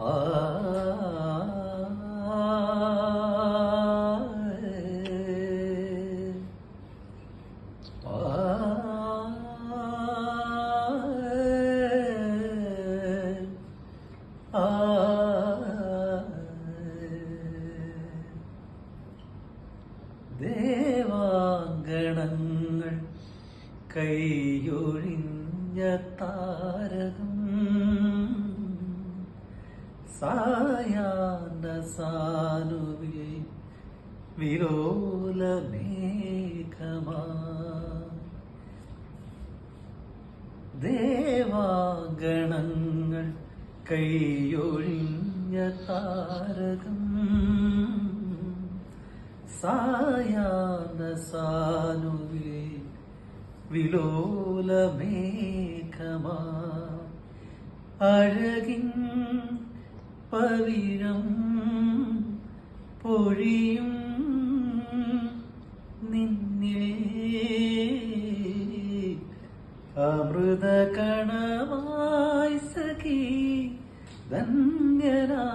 ആ ദേവാങ്കണങ്ങൾ കൈയൊഴിഞ്ഞ താരകം സായാഹ്ന സാനുവിൽ വിലോലമേഘമാ ദേവാങ്കണങ്ങൾ കൈയൊഴിഞ്ഞ താരകം സായാഹ്ന സാനുവിൽ വിലോലമേഘമാ അഴകിൻ പവിഴം പൊഴിയും നിന്നിൽ അമൃതകണമായി സഖി ധന്യനാ